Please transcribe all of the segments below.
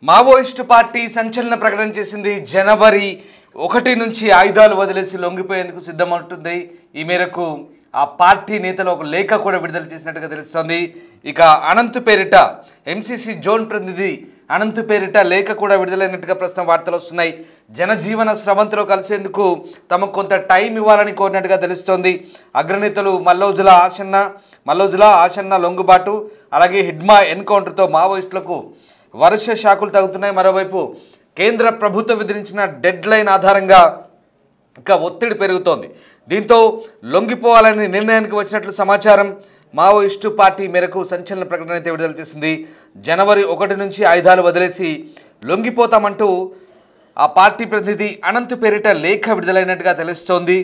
Maoist party సంచలన ప్రకటన చేసింది. జనవరి 1 నుంచి ఆయుధాలు వదిలేసి లొంగిపోయేందుకు సిద్ధమవుతుంది. ఈ మేరకు ఆ పార్టీ నేతలు ఒక లేఖ కూడా విడుదల చేసినట్టుగా తెలుస్తోంది. ఇక అనంత్ పేరిట ఎంసీసీ జోన్ ప్రతినిధి అనంత్ పేరిట లేఖ కూడా విడుదలైనట్టుగా ప్రస్తుతం వార్తలు వస్తున్నాయి. జనజీవన స్రవంతిలో కలిసేందుకు తమకు కొంత టైం ఇవ్వాలని కోరినట్టుగా తెలుస్తోంది. అగ్రనేతలు మల్లోజుల ఆసన్న లొంగుబాటు అలాగే హిడ్మా ఎన్కౌంటర్తో మావోయిస్టులకు వరుస షాకులు తగ్గుతున్నాయి. మరోవైపు కేంద్ర ప్రభుత్వం విధించిన డెడ్ లైన్ ఆధారంగా ఇంకా ఒత్తిడి పెరుగుతోంది. దీంతో లొంగిపోవాలని నిర్ణయానికి వచ్చినట్లు సమాచారం. మావోయిస్టు పార్టీ మేరకు సంచలన ప్రకటన అయితే విడుదల చేసింది. జనవరి 1 నుంచి ఆయుధాలు వదిలేసి లొంగిపోతామంటూ ఆ పార్టీ ప్రతినిధి అనంత్ పేరిట లేఖ విడుదలైనట్టుగా తెలుస్తోంది.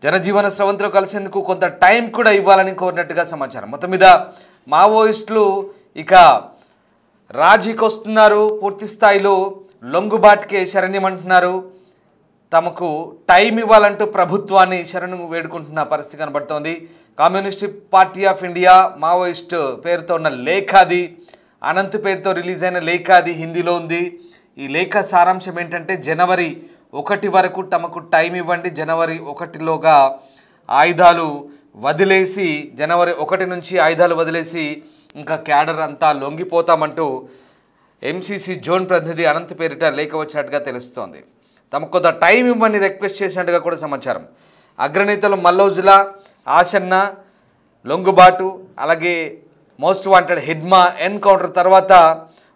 జనజీవన స్రవంతిలో కలిసేందుకు కొంత టైం కూడా ఇవ్వాలని కోరినట్టుగా సమాచారం. మొత్తం మీద మావోయిస్టులు ఇక రాజీకి వస్తున్నారు. పూర్తి స్థాయిలో లొంగుబాటుకే శరణ్యమంటున్నారు. తమకు టైం ఇవ్వాలంటూ ప్రభుత్వాన్ని శరణు వేడుకుంటున్న పరిస్థితి కనబడుతోంది. Communist party of India Maoist పేరుతో ఉన్న లేఖ అది, అనంత్ పేరుతో రిలీజ్ అయిన లేఖ అది హిందీలో ఉంది. ఈ లేఖ సారాంశం ఏంటంటే జనవరి 1 వరకు తమకు టైం ఇవ్వండి, జనవరి 1లోగా ఆయుధాలు వదిలేసి జనవరి 1 నుంచి ఆయుధాలు వదిలేసి ఇంకా క్యాడర్ అంతా లొంగిపోతామంటూ ఎంసీసీ జోన్ ప్రతినిధి అనంత్ పేరిట లేఖ వచ్చినట్టుగా తెలుస్తోంది. తమకు కొంత టైం ఇవ్వని రిక్వెస్ట్ చేసినట్టుగా కూడా సమాచారం. అగ్రనేతలు మల్లోజుల ఆసన్న లొంగుబాటు అలాగే మోస్ట్ వాంటెడ్ హిడ్మా ఎన్కౌంటర్ తర్వాత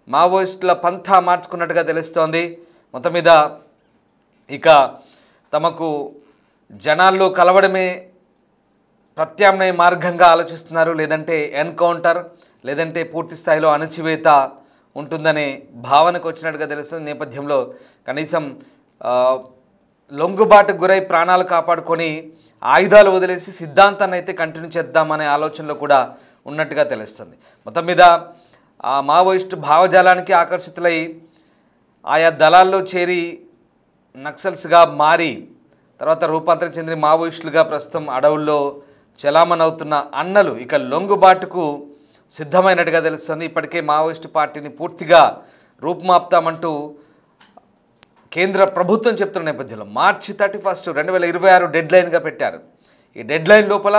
మావోయిస్టుల పంథా మార్చుకున్నట్టుగా తెలుస్తోంది. మొత్తం మీద ఇక తమకు జనాల్లో కలవడమే ప్రత్యామ్నాయ మార్గంగా ఆలోచిస్తున్నారు. లేదంటే ఎన్కౌంటర్ లేదంటే పూర్తి స్థాయిలో అణచివేత ఉంటుందనే భావనకు వచ్చినట్టుగా తెలుస్తుంది. నేపథ్యంలో కనీసం లొంగుబాటుకు గురై ప్రాణాలు కాపాడుకొని ఆయుధాలు వదిలేసి సిద్ధాంతాన్ని అయితే కంటిన్యూ చేద్దామనే ఆలోచనలో కూడా ఉన్నట్టుగా తెలుస్తుంది. మొత్తం మీద ఆ మావోయిస్టు భావజాలానికి ఆకర్షితులై ఆయా దళాల్లో చేరి నక్సల్స్గా మారి తర్వాత రూపాంతరం చెందిన మావోయిస్టులుగా ప్రస్తుతం అడవుల్లో చలామణవుతున్న అన్నలు ఇక లొంగుబాటుకు సిద్ధమైనట్టుగా తెలుస్తుంది. ఇప్పటికే మావోయిస్టు పార్టీని పూర్తిగా రూపుమాపుతామంటూ కేంద్ర ప్రభుత్వం చెప్తున్న నేపథ్యంలో మార్చి 31, 2026 డెడ్ లైన్గా పెట్టారు. ఈ డెడ్ లైన్ లోపల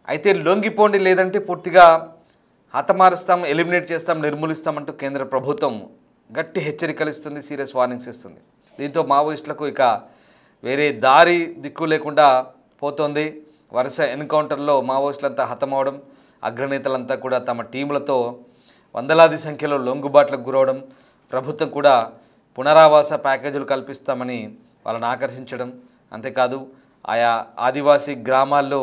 అయితే లొంగిపోండి, లేదంటే పూర్తిగా హతమారుస్తాం, ఎలిమినేట్ చేస్తాం, నిర్మూలిస్తామంటూ కేంద్ర ప్రభుత్వం గట్టి హెచ్చరికలు ఇస్తుంది, సీరియస్ వార్నింగ్స్ ఇస్తుంది. దీంతో మావోయిస్టులకు ఇక వేరే దారి దిక్కు లేకుండా పోతోంది. వరుస ఎన్కౌంటర్లో మావోయిస్టులంతా హతమవడం, అగ్రనేతలంతా కూడా తమ టీములతో వందలాది సంఖ్యలో లొంగుబాట్లకు గురవడం, ప్రభుత్వం కూడా పునరావాస ప్యాకేజీలు కల్పిస్తామని వాళ్ళని ఆకర్షించడం, అంతేకాదు ఆయా ఆదివాసీ గ్రామాల్లో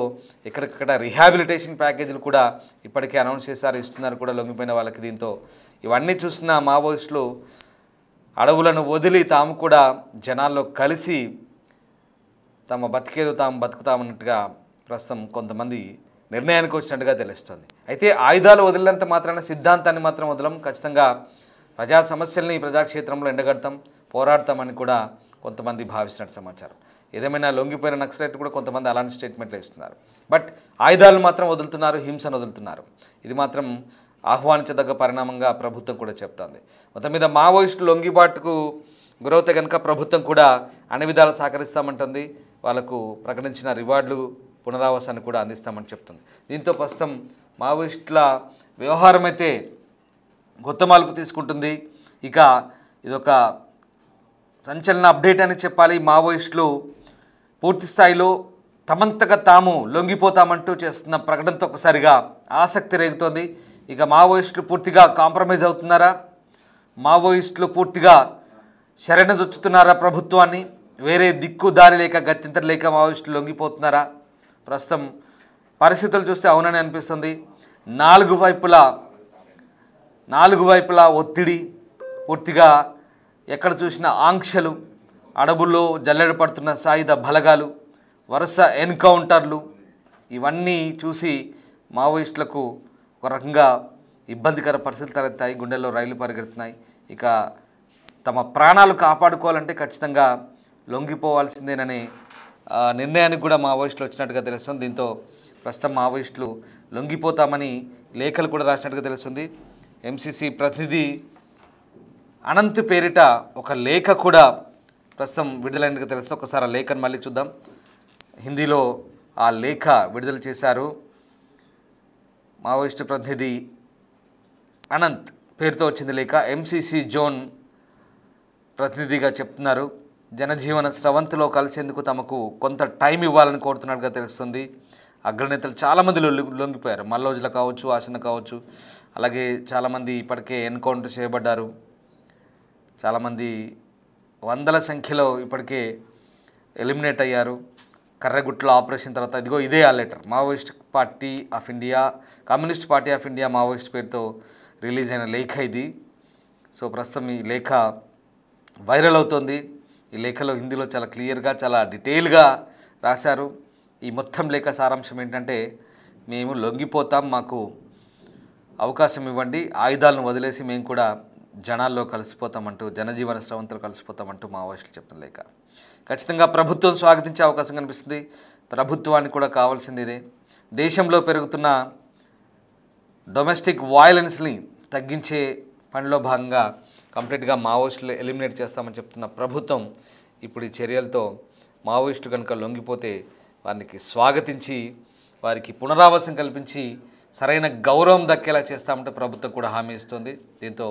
ఎక్కడికక్కడ రిహాబిలిటేషన్ ప్యాకేజీలు కూడా ఇప్పటికే అనౌన్స్ చేశారు, ఇస్తున్నారు కూడా లొంగిపోయిన వాళ్ళకి. దీంతో ఇవన్నీ చూసిన మావోయిస్టులు అడవులను వదిలి తాము కూడా జనాల్లో కలిసి తమ బతికేదో తాము బతుకుతామన్నట్టుగా ప్రస్తుతం కొంతమంది నిర్ణయానికి వచ్చినట్టుగా తెలుస్తుంది. అయితే ఆయుధాలు వదిలినంత మాత్రాన సిద్ధాంతాన్ని మాత్రం వదలం, ఖచ్చితంగా ప్రజా సమస్యల్ని ప్రజాక్షేత్రంలో ఎండగడతాం, పోరాడతామని కూడా కొంతమంది భావిస్తున్నట్టు సమాచారం. ఏదేమైనా లొంగిపోయిన నక్సలైట్ కూడా కొంతమంది అలాంటి స్టేట్మెంట్లు ఇస్తున్నారు. బట్ ఆయుధాలు మాత్రం వదులుతున్నారు, హింసను వదులుతున్నారు. ఇది మాత్రం ఆహ్వానించదగ్గ పరిణామంగా ప్రభుత్వం కూడా చెప్తోంది. మొత్తం మీద మావోయిస్టు లొంగిబాటుకు గురవుతే కనుక ప్రభుత్వం కూడా అన్ని విధాలు సహకరిస్తామంటుంది. వాళ్లకు ప్రకటించిన రివార్డులు పునరావాసాన్ని కూడా అందిస్తామని చెప్తుంది. దీంతో ప్రస్తుతం మావోయిస్టుల వ్యవహారం అయితే కొత్త మలుపు తీసుకుంటుంది. ఇక ఇదొక సంచలన అప్డేట్ అని చెప్పాలి. మావోయిస్టులు పూర్తి స్థాయిలో తమంతగా తాము లొంగిపోతామంటూ చేస్తున్న ప్రకటనతో ఒకసారిగా ఆసక్తి రేగుతోంది. ఇక మావోయిస్టులు పూర్తిగా కాంప్రమైజ్ అవుతున్నారా, మావోయిస్టులు పూర్తిగా శరణుజొచ్చుతున్నారా ప్రభుత్వాన్ని, వేరే దిక్కు దారి లేక గత్యంతరం లేక మావోయిస్టులు లొంగిపోతున్నారా? ప్రస్తుతం పరిస్థితులు చూస్తే అవునని అనిపిస్తుంది. నాలుగు వైపులా ఒత్తిడి, పూర్తిగా ఎక్కడ చూసినా ఆంక్షలు, అడవుల్లో జల్లెడ పడుతున్న సాయుధ బలగాలు, వరుస ఎన్కౌంటర్లు, ఇవన్నీ చూసి మావోయిస్టులకు ఒక రకంగా ఇబ్బందికర పరిస్థితులు తలెత్తాయి. గుండెల్లో రైళ్లు పరిగెడుతున్నాయి. ఇక తమ ప్రాణాలు కాపాడుకోవాలంటే ఖచ్చితంగా లొంగిపోవాల్సిందేననే నిర్ణయానికి కూడా మావోయిస్టులు వచ్చినట్టుగా తెలుస్తుంది. దీంతో ప్రస్తుతం మావోయిస్టులు లొంగిపోతామని లేఖలు కూడా రాసినట్టుగా తెలుస్తుంది. ఎంసీసీ ప్రతినిధి అనంత్ పేరిట ఒక లేఖ కూడా ప్రస్తుతం విడుదలైనట్టుగా తెలుస్తుంది. ఒకసారి ఆ లేఖను మళ్ళీ చూద్దాం. హిందీలో ఆ లేఖ విడుదల చేశారు. మావోయిస్టు ప్రతినిధి అనంత్ పేరుతో వచ్చింది లేఖ. ఎంసీసీ జోన్ ప్రతినిధిగా చెప్తున్నారు. జనజీవన స్రవంతిలో కలిసేందుకు తమకు కొంత టైం ఇవ్వాలని కోరుతున్నట్టుగా తెలుస్తుంది. అగ్రనేతలు చాలామంది లొంగిపోయారు. మల్లోజుల కావచ్చు, ఆశన కావచ్చు, అలాగే చాలామంది ఇప్పటికే ఎన్కౌంటర్ చేయబడ్డారు. చాలామంది వందల సంఖ్యలో ఇప్పటికే ఎలిమినేట్ అయ్యారు. కర్రగుట్ల ఆపరేషన్ తర్వాత ఇదిగో ఇదే ఆ letter. Maoist party of India, communist party of India Maoist పేరుతో రిలీజ్ అయిన లేఖ ఇది. సో ప్రస్తుతం ఈ లేఖ వైరల్ అవుతోంది. ఈ లేఖలో హిందీలో చాలా క్లియర్గా, చాలా డీటెయిల్గా రాశారు. ఈ మొత్తం లేఖ సారాంశం ఏంటంటే, మేము లొంగిపోతాం, మాకు అవకాశం ఇవ్వండి, ఆయుధాలను వదిలేసి మేము కూడా జనాల్లో కలిసిపోతామంటూ, జనజీవన స్రవంతిలో కలిసిపోతామంటూ మావోయిస్టులు చెప్తున్న లేఖ. ఖచ్చితంగా ప్రభుత్వం స్వాగతించే అవకాశం కనిపిస్తుంది. ప్రభుత్వానికి కూడా కావాల్సింది ఇదే. దేశంలో పెరుగుతున్న డొమెస్టిక్ వయలెన్స్ని తగ్గించే పనిలో భాగంగా కంప్లీట్గా మావోయిస్టులు ఎలిమినేట్ చేస్తామని చెప్తున్న ప్రభుత్వం ఇప్పుడు ఈ చర్యలతో మావోయిస్టులు కనుక లొంగిపోతే వారికి స్వాగతించి వారికి పునరావాసం కల్పించి సరైన గౌరవం దక్కేలా చేస్తామంటే ప్రభుత్వం కూడా హామీ ఇస్తుంది. దీంతో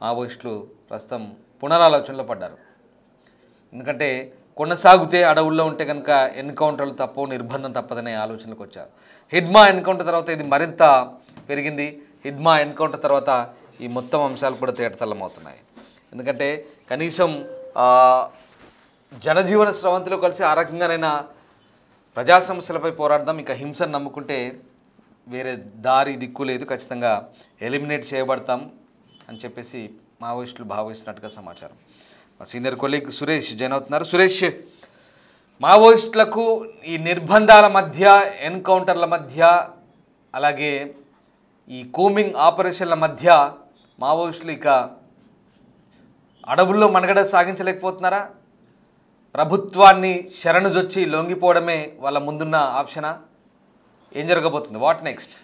మావోయిస్టులు ప్రస్తుతం పునరాలోచనలో పడ్డారు. ఎందుకంటే కొనసాగితే అడవుల్లో ఉంటే కనుక ఎన్కౌంటర్లు తప్పవు, నిర్బంధం తప్పదనే ఆలోచనలకు వచ్చారు. హిడ్మా ఎన్కౌంటర్ తర్వాత ఇది మరింత పెరిగింది. హిడ్మా ఎన్కౌంటర్ తర్వాత ఈ మొత్తం అంశాలు కూడా తేటతెల్లమవుతున్నాయి. ఎందుకంటే కనీసం జనజీవన స్రవంతిలో కలిసి ఆ రకంగానైనా ప్రజా సమస్యలపై పోరాడదాం, ఇక హింసను నమ్ముకుంటే వేరే దారి దిక్కు లేదు, ఖచ్చితంగా ఎలిమినేట్ చేయబడతాం అని చెప్పేసి మావోయిస్టులు భావిస్తున్నట్టుగా సమాచారం. మా సీనియర్ కొలీగ్ సురేష్ జాయిన్ అవుతున్నారు. సురేష్, మావోయిస్టులకు ఈ నిర్బంధాల మధ్య, ఎన్కౌంటర్ల మధ్య, అలాగే ఈ కూమింగ్ ఆపరేషన్ల మధ్య మావోయిస్టులు ఇక అడవుల్లో మనుగడ సాగించలేకపోతున్నారా? ప్రభుత్వాన్ని శరణుజొచ్చి లొంగిపోవడమే వాళ్ళ ముందున్న ఆప్షనా? ఏం జరగబోతుంది? What next?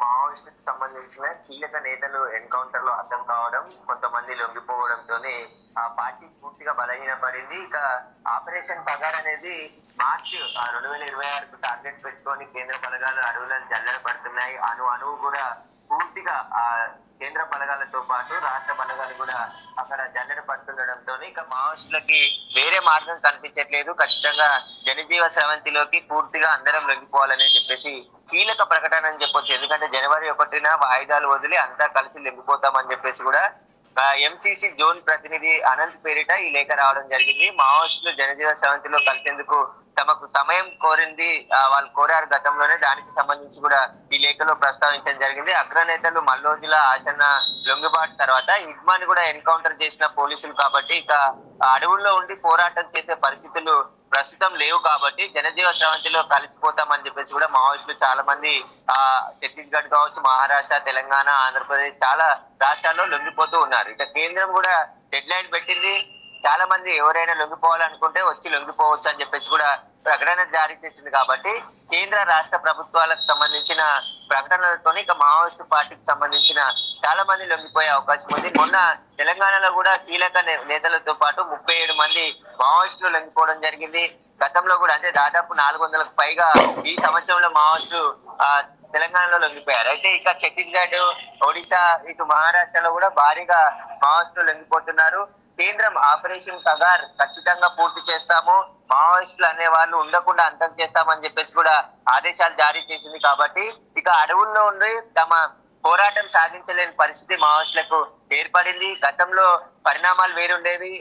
మావోయిస్టులకు సంబంధించిన కీలక నేతలు ఎన్కౌంటర్ లో అర్థం కావడం, కొంతమంది లొంగిపోవడంతోనే ఆ పార్టీ పూర్తిగా బలహీనపడింది. ఇక ఆపరేషన్ పగార్ అనేది మార్చి 2026కు టార్గెట్ పెట్టుకొని కేంద్ర బలగాలు అడవులను జల్లెడ పడుతున్నాయి. అణువు కూడా పూర్తిగా ఆ కేంద్ర బలగాలతో పాటు రాష్ట్ర బలగాలు కూడా అక్కడ జల్లెడ పడుతుండడంతో ఇక మావోయిస్టులకి వేరే మార్గం కనిపించట్లేదు. ఖచ్చితంగా జనజీవ స్రవంతిలోకి పూర్తిగా అందరం లొంగిపోవాలని చెప్పేసి కీలక ప్రకటన అని చెప్పొచ్చు. ఎందుకంటే జనవరి 1న వాయిదాలు వదిలి అంతా కలిసి లొంగిపోతామని చెప్పేసి కూడా ఎంసీసీ జోన్ ప్రతినిధి అనంత్ పేరిట ఈ లేఖ రావడం జరిగింది. మావోయిస్టులు జనజీవ స్రవంతిలో కలిసేందుకు తమకు సమయం కోరింది, వాళ్ళు కోరారు గతంలోనే. దానికి సంబంధించి కూడా ఈ లేఖలో ప్రస్తావించడం జరిగింది. అగ్రనేతలు మల్లోజుల, ఆశన్న లొంగుబాటు తర్వాత హిడ్మాని కూడా ఎన్కౌంటర్ చేసిన పోలీసులు కాబట్టి ఇక అడవుల్లో ఉండి పోరాటం చేసే పరిస్థితులు ప్రస్తుతం లేవు కాబట్టి జనజీవ స్రవంతిలో కలిసిపోతామని చెప్పేసి కూడా మావోయిస్టులు చాలా మంది ఛత్తీస్గఢ్ కావచ్చు, మహారాష్ట్ర, తెలంగాణ, ఆంధ్రప్రదేశ్ చాలా రాష్ట్రాల్లో లొంగిపోతూ ఉన్నారు. ఇక కేంద్రం కూడా డెడ్ లైన్ పెట్టింది. చాలా మంది ఎవరైనా లొంగిపోవాలనుకుంటే వచ్చి లొంగిపోవచ్చు అని చెప్పేసి కూడా ప్రకటన జారీ చేసింది. కాబట్టి కేంద్ర రాష్ట్ర ప్రభుత్వాలకు సంబంధించిన ప్రకటనలతో ఇక మావోయిస్టు పార్టీకి సంబంధించిన చాలా మంది లొంగిపోయే అవకాశం ఉంది. మొన్న తెలంగాణలో కూడా కీలక నేతలతో పాటు 37 మంది మావోయిస్టులు లొంగిపోవడం జరిగింది. గతంలో కూడా అంటే దాదాపు 400కు పైగా ఈ సంవత్సరంలో మావోయిస్టులు తెలంగాణలో లొంగిపోయారు. అయితే ఇక ఛత్తీస్గఢ్, ఒడిశా, ఇటు మహారాష్ట్రలో కూడా భారీగా మావోయిస్టులు లొంగిపోతున్నారు. కేంద్రం ఆపరేషన్ కగార్ ఖచ్చితంగా పూర్తి చేస్తాము, మావోయిస్టులు అనే వాళ్ళు ఉండకుండా అంతం చేస్తామని చెప్పేసి కూడా ఆదేశాలు జారీ చేసింది. కాబట్టి ఇక అడవుల్లో ఉండి తమ పోరాటం సాగించలేని పరిస్థితి మావోయిస్టులకు ఏర్పడింది. గతంలో పరిణామాలు వేరుండేవి,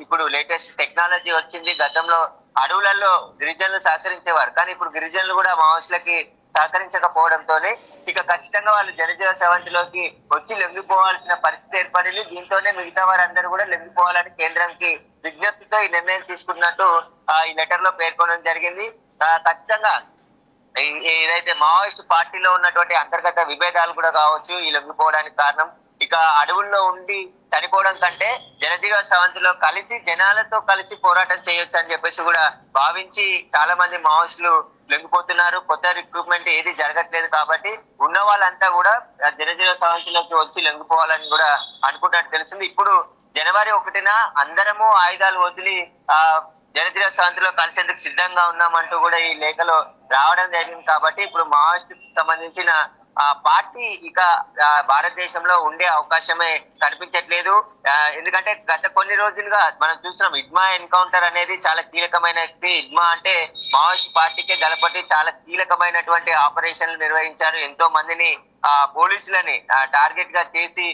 ఇప్పుడు లేటెస్ట్ టెక్నాలజీ వచ్చింది. గతంలో అడవులలో గిరిజనులు సహకరించేవారు, కానీ ఇప్పుడు గిరిజనులు కూడా మావోయిస్టులకి సహకరించకపోవడంతోనే ఇక ఖచ్చితంగా వాళ్ళు జనజీవ స్రవంతిలోకి వచ్చి లొంగిపోవాల్సిన పరిస్థితి ఏర్పడింది. దీంతోనే మిగతా వారందరూ కూడా లొంగిపోవాలని కేంద్రానికి విజ్ఞప్తితో ఈ నిర్ణయం తీసుకున్నట్టు ఈ లెటర్ లో పేర్కొనడం జరిగింది. ఖచ్చితంగా ఏదైతే మావోయిస్ట్ పార్టీలో ఉన్నటువంటి అంతర్గత విభేదాలు కూడా కావచ్చు ఈ లొంగిపోవడానికి కారణం. ఇక అడవుల్లో ఉండి చనిపోవడం కంటే జనజీవ స్రవంతిలో కలిసి జనాలతో కలిసి పోరాటం చేయొచ్చు అని చెప్పేసి కూడా భావించి చాలా మంది మావోయిస్టులు లొంగిపోతున్నారు. కొత్త రిక్రూట్మెంట్ ఏది జరగట్లేదు కాబట్టి ఉన్న వాళ్ళంతా కూడా జనజీవ సవంతిలోకి వచ్చి లొంగిపోవాలని కూడా అనుకుంటున్నట్టు తెలిసింది. ఇప్పుడు జనవరి 1న అందరము ఆయుధాలు వదిలి జనజీవ సవంతిలో కలిసేందుకు సిద్ధంగా ఉన్నామంటూ కూడా ఈ లేఖలో రావడం జరిగింది. కాబట్టి ఇప్పుడు మావోయిస్ట్ సంబంధించిన పార్టీ ఇక భారతదేశంలో ఉండే అవకాశమే కనిపించట్లేదు. ఎందుకంటే గత కొన్ని రోజులుగా మనం చూస్తున్నాం ఇడ్మా ఎన్కౌంటర్ అనేది చాలా కీలకమైన. ఇడ్మా అంటే మావోయిస్ట్ పార్టీకే దళపతి చాలా కీలకమైనటువంటి ఆపరేషన్లు నిర్వహించారు. ఎంతో మందిని పోలీసులని టార్గెట్ గా చేసి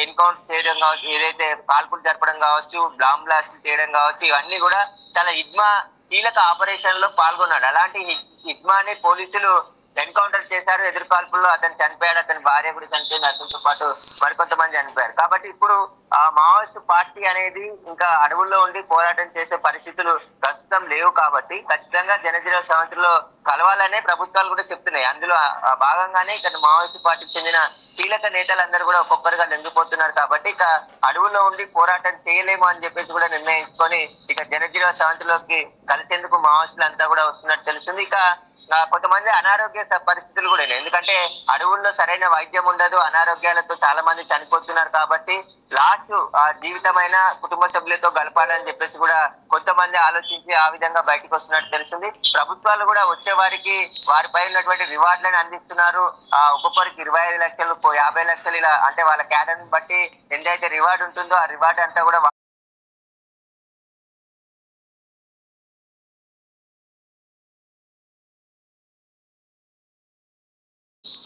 ఎన్కౌంటర్ చేయడం కావచ్చు, ఏదైతే కాల్పులు జరపడం కావచ్చు, బాంబ్ బ్లాస్ట్ చేయడం కావచ్చు, ఇవన్నీ కూడా చాలా ఇడ్మా కీలక ఆపరేషన్ లో పాల్గొన్నాడు. అలాంటి ఇడ్మాని పోలీసులు ఎన్కౌంటర్ చేశారు. ఎదురు కాల్పుల్లో అతను చనిపోయాడు, అతని భార్య కూడా చనిపోయింది, అతనితో పాటు మరికొంతమంది చనిపోయారు. కాబట్టి ఇప్పుడు మావోయిస్ట్ పార్టీ అనేది ఇంకా అడవుల్లో ఉండి పోరాటం చేసే పరిస్థితులు ప్రస్తుతం లేవు. కాబట్టి ఖచ్చితంగా జనజీవ సవంతిలో కలవాలనే ప్రభుత్వాలు కూడా చెప్తున్నాయి. అందులో భాగంగానే ఇక్కడ మావోయిస్ట్ పార్టీకి చెందిన కీలక నేతలందరూ కూడా ఒక్కొక్కరుగా లొంగిపోతున్నారు. కాబట్టి ఇక అడవుల్లో ఉండి పోరాటం చేయలేము అని చెప్పేసి కూడా నిర్ణయించుకొని ఇక జనజీవ సవంతిలోకి కలిసేందుకు మావోయిస్టులు అంతా కూడా వస్తున్నట్టు తెలిసింది. ఇక కొంతమంది అనారోగ్య పరిస్థితులు కూడా లేవు. ఎందుకంటే అడవుల్లో సరైన వైద్యం ఉండదు, అనారోగ్యాలతో చాలా మంది చనిపోతున్నారు. కాబట్టి లాస్ట్ జీవితమైన కుటుంబ సభ్యులతో గడపాలని చెప్పేసి కూడా కొంతమంది ఆలోచించి ఆ విధంగా బయటకు వస్తున్నట్టు తెలిసింది. ప్రభుత్వాలు కూడా వచ్చే వారికి వారిపై ఉన్నటువంటి రివార్డులను అందిస్తున్నారు. ఒక్కొక్కరికి 25 లక్షలు 50 లక్షలు ఇలా, అంటే వాళ్ళ క్యాడర్ బట్టి ఎంతైతే రివార్డు ఉంటుందో ఆ రివార్డు అంతా కూడా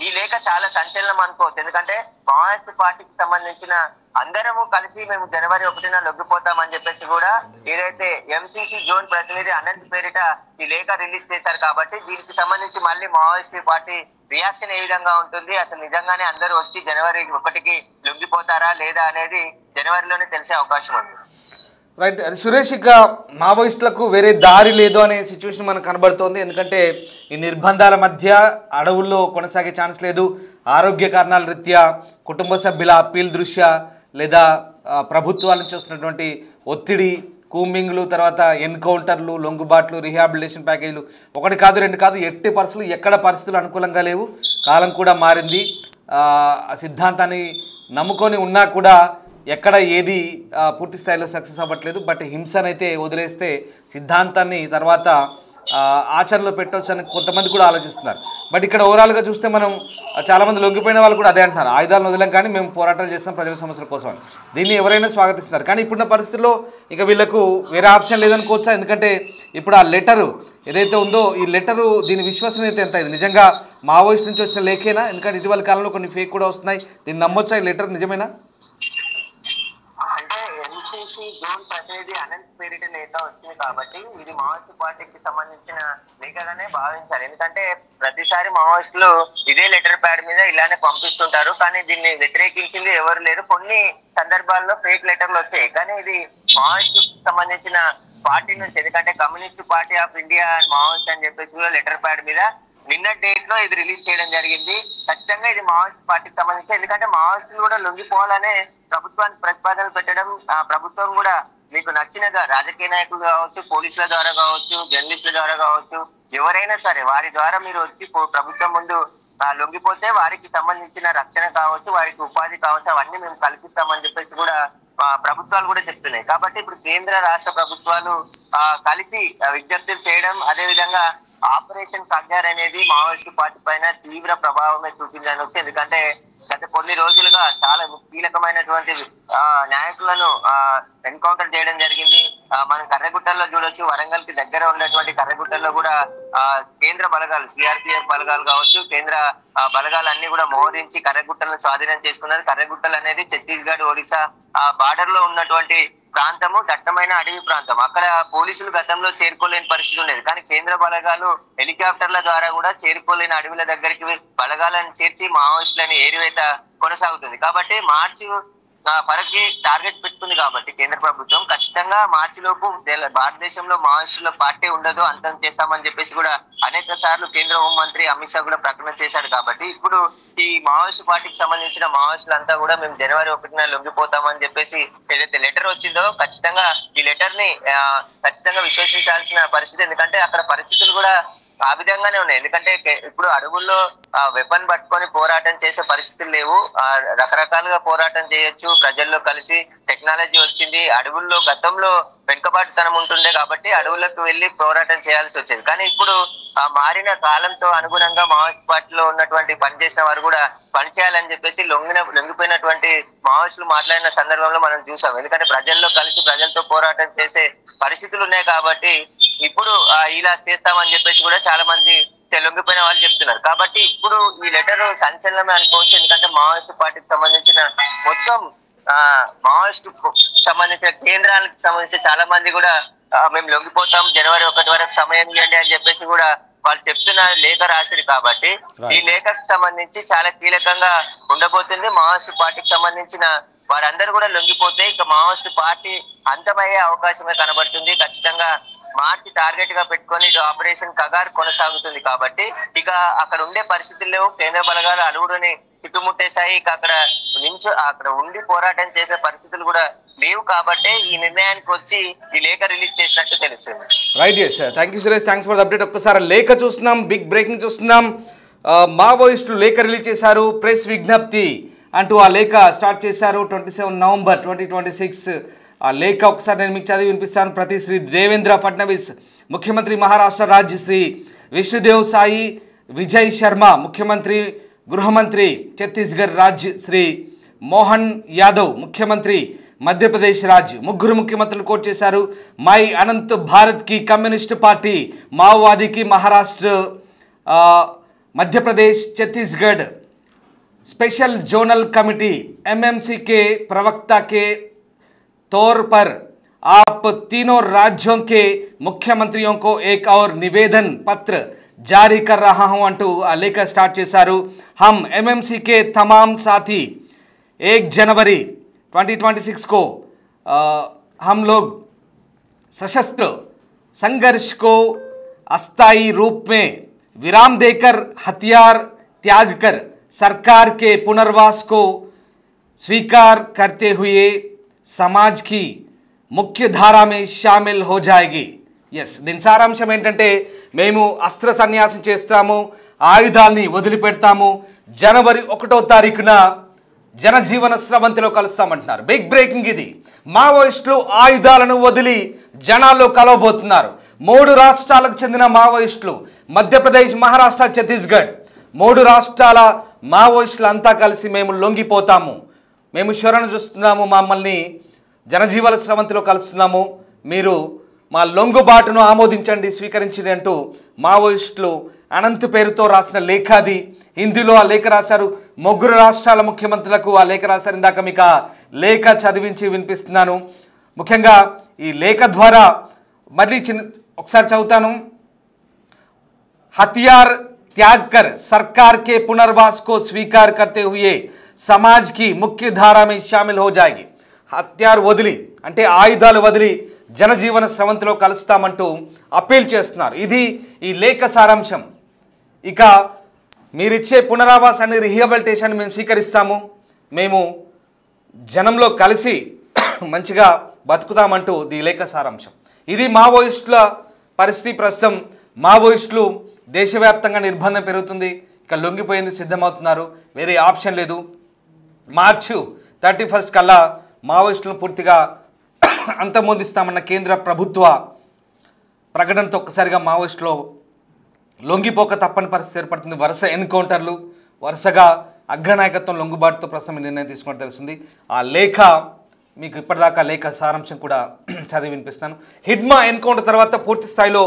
ఈ లేఖ చాలా సంచలనం అనుకోవచ్చు. ఎందుకంటే మావోయిస్ట్ పార్టీకి సంబంధించిన అందరము కలిసి మేము జనవరి 1న లొంగిపోతామని చెప్పేసి కూడా ఏదైతే ఎంసీసీ జోన్ ప్రతినిధి అనంత్ పేరిట ఈ లేఖ రిలీజ్ చేశారు. కాబట్టి దీనికి సంబంధించి మళ్ళీ మావోయిస్ట్ పార్టీ రియాక్షన్ ఏ విధంగా ఉంటుంది, అసలు నిజంగానే అందరూ వచ్చి జనవరి 1కి లొంగిపోతారా లేదా అనేది జనవరిలోనే తెలిసే అవకాశం ఉంది. రైట్ సురేష్, ఇక మావోయిస్టులకు వేరే దారి లేదు అనే సిచ్యువేషన్ మనకు కనబడుతోంది. ఎందుకంటే ఈ నిర్బంధాల మధ్య అడవుల్లో కొనసాగే ఛాన్స్ లేదు. ఆరోగ్య కారణాల రీత్యా, కుటుంబ సభ్యుల అప్పీల్ దృష్ట్యా, లేదా ప్రభుత్వాల నుంచి వస్తున్నటువంటి ఒత్తిడి, కూంబింగ్లు, తర్వాత ఎన్కౌంటర్లు, లొంగుబాట్లు, రీహాబిలిటేషన్ ప్యాకేజీలు, ఒకటి కాదు రెండు కాదు, ఎట్టి పరిస్థితులు ఎక్కడ పరిస్థితులు అనుకూలంగా లేవు. కాలం కూడా మారింది. సిద్ధాంతాన్ని నమ్ముకొని ఉన్నా కూడా ఎక్కడ ఏది పూర్తి స్థాయిలో సక్సెస్ అవ్వట్లేదు. బట్ హింసనైతే వదిలేస్తే సిద్ధాంతాన్ని తర్వాత ఆచరణలో పెట్టవచ్చు అని కొంతమంది కూడా ఆలోచిస్తున్నారు. బట్ ఇక్కడ ఓవరాల్గా చూస్తే మనం చాలామంది లొంగిపోయిన వాళ్ళు కూడా అదే అంటున్నారు, ఆయుధాలను వదిలేం కానీ మేము పోరాటాలు చేస్తాం ప్రజల సమస్యల కోసం అని. దీన్ని ఎవరైనా స్వాగతిస్తున్నారు. కానీ ఇప్పుడున్న పరిస్థితుల్లో ఇక వీళ్ళకు వేరే ఆప్షన్ లేదనుకోవచ్చా? ఎందుకంటే ఇప్పుడు ఆ లెటరు ఏదైతే ఉందో, ఈ లెటరు దీని విశ్వసనీయత ఎంత? ఇది నిజంగా మావోయిస్ట్ నుంచి వచ్చిన లేఖేనా? ఎందుకంటే ఇటీవల కాలంలో కొన్ని ఫేక్ కూడా వస్తున్నాయి. దీన్ని నమ్మొచ్చా? ఈ లెటర్ నిజమేనా? జోన్ ప్రతినిధి అనంత్ పేరిట లేఖ వచ్చింది కాబట్టి ఇది మావోయిస్ట్ పార్టీకి సంబంధించిన లేఖగానే భావించారు. ఎందుకంటే ప్రతిసారి మావోయిస్టులు ఇదే లెటర్ ప్యాడ్ మీద ఇలానే పంపిస్తుంటారు, కానీ దీన్ని వ్యతిరేకించింది ఎవరు లేరు. కొన్ని సందర్భాల్లో ఫేక్ లెటర్లు వచ్చాయి, కానీ ఇది మావోయిస్ట్ సంబంధించిన పార్టీ నుంచి, ఎందుకంటే communist party of India and Maoist అని చెప్పేసి లెటర్ ప్యాడ్ మీద నిన్న డేట్ లో ఇది రిలీజ్ చేయడం జరిగింది. ఖచ్చితంగా ఇది మావోయిస్ట్ పార్టీకి సంబంధించి, ఎందుకంటే మావోయిస్టులు కూడా లొంగిపోవాలనే ప్రభుత్వానికి ప్రతిపాదనలు పెట్టడం, ప్రభుత్వం కూడా మీకు నచ్చినగా రాజకీయ నాయకులు కావచ్చు, పోలీసుల ద్వారా కావచ్చు, జర్నలిస్టుల ద్వారా కావచ్చు, ఎవరైనా సరే వారి ద్వారా మీరు వచ్చి ప్రభుత్వం ముందు లొంగిపోతే వారికి సంబంధించిన రక్షణ కావచ్చు, వారికి ఉపాధి కావచ్చు, అవన్నీ మేము కల్పిస్తామని చెప్పేసి కూడా ప్రభుత్వాలు కూడా చెప్తున్నాయి. కాబట్టి ఇప్పుడు కేంద్ర రాష్ట్ర ప్రభుత్వాలు కలిసి విజ్ఞప్తులు చేయడం, అదే విధంగా ఆపరేషన్ కంగార్ అనేది మావోయిస్టు పార్టీ పైన తీవ్ర ప్రభావమే చూపించవచ్చు. ఎందుకంటే గత కొన్ని రోజులుగా చాలా కీలకమైనటువంటి నాయకులను ఎన్కౌంటర్ చేయడం జరిగింది. మనం కర్రెగుట్టల్లో చూడొచ్చు, వరంగల్ కి దగ్గర ఉన్నటువంటి కర్రెగుట్టల్లో కూడా కేంద్ర బలగాలు, సిఆర్పిఎఫ్ బలగాలు కావచ్చు, కేంద్ర బలగాలు అన్ని కూడా మోహరించి కర్రెగుట్టలను స్వాధీనం చేసుకున్నారు. కర్రెగుట్టలు అనేది ఛత్తీస్గఢ్, ఒడిశా బార్డర్ లో ఉన్నటువంటి ప్రాంతము, దట్టమైన అడవి ప్రాంతం. అక్కడ పోలీసులు గతంలో చేరుకోలేని పరిస్థితి ఉండేది, కానీ కేంద్ర బలగాలు హెలికాప్టర్ల ద్వారా కూడా చేరుకోలేని అడవుల దగ్గరికి బలగాలను చేర్చి మావోయిస్టులని ఏరివేత కొనసాగుతుంది. కాబట్టి మార్చి వరకు టార్గెట్ పెట్టుకుంది. కాబట్టి కేంద్ర ప్రభుత్వం ఖచ్చితంగా మార్చి లోపు భారతదేశంలో మావోయిస్టుల పార్టీ ఉండదు, అంతం చేస్తామని చెప్పేసి కూడా అనేక సార్లు కేంద్ర హోంమంత్రి అమిత్ షా కూడా ప్రకటన చేశాడు. కాబట్టి ఇప్పుడు ఈ మావోయిస్ట్ పార్టీకి సంబంధించిన మావోయిస్టులంతా కూడా మేము జనవరి 1న లొంగిపోతామని చెప్పేసి ఏదైతే లెటర్ వచ్చిందో, ఖచ్చితంగా ఈ లెటర్ ని ఖచ్చితంగా విశ్వసించాల్సిన పరిస్థితి. ఎందుకంటే అక్కడ పరిస్థితులు కూడా ఆ విధంగానే ఉన్నాయి. ఎందుకంటే ఇప్పుడు అడవుల్లో వెపన్ పట్టుకొని పోరాటం చేసే పరిస్థితులు లేవు. రకరకాలుగా పోరాటం చేయొచ్చు. ప్రజల్లో కలిసి టెక్నాలజీ వచ్చింది. అడవుల్లో గతంలో వెనుకబాటుతనం ఉంటుండే కాబట్టి అడవులకు వెళ్లి పోరాటం చేయాల్సి వచ్చేది. కానీ ఇప్పుడు మారిన కాలంతో అనుగుణంగా మావోయిస్ట్ పార్టీలో ఉన్నటువంటి పనిచేసిన వారు కూడా పనిచేయాలని చెప్పేసి లొంగిపోయినటువంటి మావోయిస్టులు మాట్లాడిన సందర్భంలో మనం చూసాం. ఎందుకంటే ప్రజల్లో కలిసి ప్రజలతో పోరాటం చేసే పరిస్థితులు ఉన్నాయి కాబట్టి ఇప్పుడు ఇలా చేస్తామని చెప్పేసి కూడా చాలా మంది లొంగిపోయిన వాళ్ళు చెప్తున్నారు. కాబట్టి ఇప్పుడు ఈ లెటర్ సంచలనమే అనుకోవచ్చు. ఎందుకంటే మావోయిస్ట్ పార్టీకి సంబంధించిన మొత్తం మావోయిస్ట్ సంబంధించిన కేంద్రాలకు సంబంధించి చాలా మంది కూడా మేము లొంగిపోతాం, జనవరి 1 వరకు సమయం ఇవ్వండి అని చెప్పేసి కూడా వాళ్ళు చెప్తున్న లేఖ రాసిరు. కాబట్టి ఈ లేఖకు సంబంధించి చాలా కీలకంగా ఉండబోతుంది. మావోయిస్ట్ పార్టీకి సంబంధించిన వారందరూ కూడా లొంగిపోతే ఇక మావోయిస్ట్ పార్టీ అంతమయ్యే అవకాశమే కనబడుతుంది. ఖచ్చితంగా మార్చి టార్గెట్ గా పెట్టుకొని ఇటు ఆపరేషన్ కగార్ కొనసాగుతుంది. కాబట్టి ఇక అక్కడ ఉండే పరిస్థితుల్లో కేంద్ర బలగాలు అలుగుడుని చుట్టుముట్టేశాయి. ఇక అక్కడ ఉండి పోరాటం చేసే పరిస్థితులు కూడా లేవు. కాబట్టి ఈ నిర్ణయానికి వచ్చి ఈ లేఖ రిలీజ్ చేసినట్టు తెలుస్తుంది. Right, yes sir, thank you Suresh, thanks for the update. ఒక్కసారి లేఖ చూస్తున్నాం, బిగ్ బ్రేకింగ్ చూస్తున్నాం. మావోయిస్టులు లేఖ రిలీజ్ చేశారు, ప్రెస్ విజ్ఞప్తి అంటూ ఆ లేఖ స్టార్ట్ చేశారు. 27 నవంబర్ 2026 ఆ లేఖ ఒకసారి నేను మీకు చదివి వినిపిస్తాను. ప్రతి శ్రీ దేవేంద్ర ఫడ్నవీస్ ముఖ్యమంత్రి మహారాష్ట్ర రాజ్య శ్రీ విష్ణుదేవ్ సాయి విజయ్ శర్మ ముఖ్యమంత్రి గృహమంత్రి ఛత్తీస్గఢ్ రాజ్య శ్రీ మోహన్ యాదవ్ ముఖ్యమంత్రి మధ్యప్రదేశ్ రాజ్య ముగ్గురు ముఖ్యమంత్రులు కోట్ చేశారు. మై అనంత్ భారత్ కి కమ్యూనిస్ట్ పార్టీ माओवादी की Maharashtra Madhya Pradesh Chhattisgarh special zonal committee MMC के प्रवक्ता के तौर पर आप तीनों राज्यों के मुख्यमंत्रियों को एक और निवेदन पत्र जारी कर रहा हूं अंटू लेकर स्टार्ट చేశారు. हम एमएमसी के तमाम साथी 1 जनवरी 2026 को हम लोग सशस्त्र संघर्ष को अस्थायी रूप में विराम देकर हथियार त्याग कर सरकार के पुनर्वास को स्वीकार करते हुए समाज की मुख्य धारा में शामिल हो जाएगी. ఎస్, దీని సారాంశం ఏంటంటే మేము అస్త్ర సన్యాసం చేస్తాము, ఆయుధాలని వదిలిపెడతాము, జనవరి 1వ తారీఖున జనజీవన స్రవంతిలో కలుస్తామంటున్నారు. బిగ్ బ్రేకింగ్ ఇది. మావోయిస్టులు ఆయుధాలను వదిలి జనాల్లో కలవబోతున్నారు. 3 రాష్ట్రాలకు చెందిన మావోయిస్టులు మధ్యప్రదేశ్, మహారాష్ట్ర, ఛత్తీస్గఢ్ 3 రాష్ట్రాల మావోయిస్టులు అంతా కలిసి మేము లొంగిపోతాము, మేము శరణ చూస్తున్నాము, మమ్మల్ని జనజీవన స్రవంతిలో కలుస్తున్నాము, మీరు మా లొంగుబాటును ఆమోదించండి, స్వీకరించండి అంటూ మావోయిస్టులు అనంత్ పేరుతో రాసిన లేఖ అది. హిందీలో ఆ లేఖ రాశారు. 3 రాష్ట్రాల ముఖ్యమంత్రులకు ఆ లేఖ రాశారు. ఇందాక మీకు ఆ లేఖ చదివించి వినిపిస్తున్నాను. ముఖ్యంగా ఈ లేఖ ద్వారా మళ్ళీ ఒకసారి చదువుతాను. हथियार त्याग कर सरकार के पुनर्वास को स्वीकार करते हुए समाज की मुख्य धारा में शामिल हो जाएगी. हथियार వదిలి అంటే ఆయుధాలు వదిలి జనజీవన స్రవంతిలో కలుస్తామంటూ అప్పీల్ చేస్తున్నారు. ఇది ఈ లేఖ సారాంశం. ఇక మీరిచ్చే పునరావాసాన్ని, రిహాబిలిటేషన్ మేము స్వీకరిస్తాము, మేము జనంలో కలిసి మంచిగా బతుకుతామంటూ ఈ లేఖ సారాంశం. ఇది మావోయిస్టుల పరిస్థితి. ప్రస్తుతం మావోయిస్టులు దేశవ్యాప్తంగా నిర్బంధం పెరుగుతుంది. ఇక లొంగిపోయేందుకు సిద్ధమవుతున్నారు, వేరే ఆప్షన్ లేదు. మార్చి 31 కల్లా మావోయిస్టులను పూర్తిగా అంతమొందిస్తామన్న కేంద్ర ప్రభుత్వ ప్రకటనతో ఒక్కసారిగా మావోయిస్టులో లొంగిపోక తప్పని పరిస్థితి ఏర్పడుతుంది. వరుస ఎన్కౌంటర్లు, వరుసగా అగ్రనాయకత్వం లొంగుబాటుతో ప్రస్తుతం నిర్ణయం తీసుకున్నట్టు తెలుస్తుంది. ఆ లేఖ మీకు ఇప్పటిదాకా లేఖ సారాంశం కూడా చదివి వినిపిస్తాను. హిడ్మా ఎన్కౌంటర్ తర్వాత పూర్తి స్థాయిలో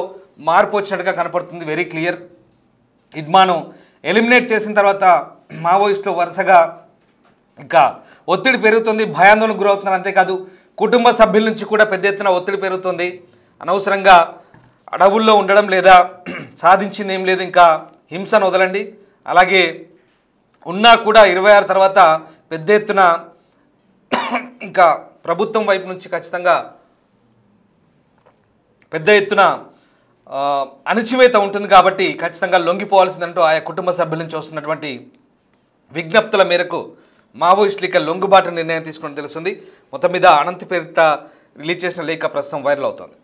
మార్పు వచ్చినట్టుగా కనపడుతుంది. Very clear. హిడ్మాను ఎలిమినేట్ చేసిన తర్వాత మావోయిస్టులు వరుసగా ఇంకా ఒత్తిడి పెరుగుతుంది, భయాందోళనకు గురవుతున్నారు. అంతేకాదు కుటుంబ సభ్యుల నుంచి కూడా పెద్ద ఎత్తున ఒత్తిడి పెరుగుతుంది. అనవసరంగా అడవుల్లో ఉండడం లేదా సాధించింది ఏం లేదు, ఇంకా హింసను వదలండి. అలాగే ఉన్నా కూడా 26 తర్వాత పెద్ద ఎత్తున ఇంకా ప్రభుత్వం వైపు నుంచి ఖచ్చితంగా పెద్ద ఎత్తున అణచివేత ఉంటుంది. కాబట్టి ఖచ్చితంగా లొంగిపోవాల్సిందంటూ ఆయా కుటుంబ సభ్యుల నుంచి వస్తున్నటువంటి విజ్ఞప్తుల మేరకు మావోయిస్టులు ఇక లొంగుబాటు నిర్ణయం తీసుకుని తెలుస్తుంది. మొత్తం మీద అనంత్ పేరిట రిలీజ్ చేసిన లేఖ ప్రస్తుతం వైరల్ అవుతోంది.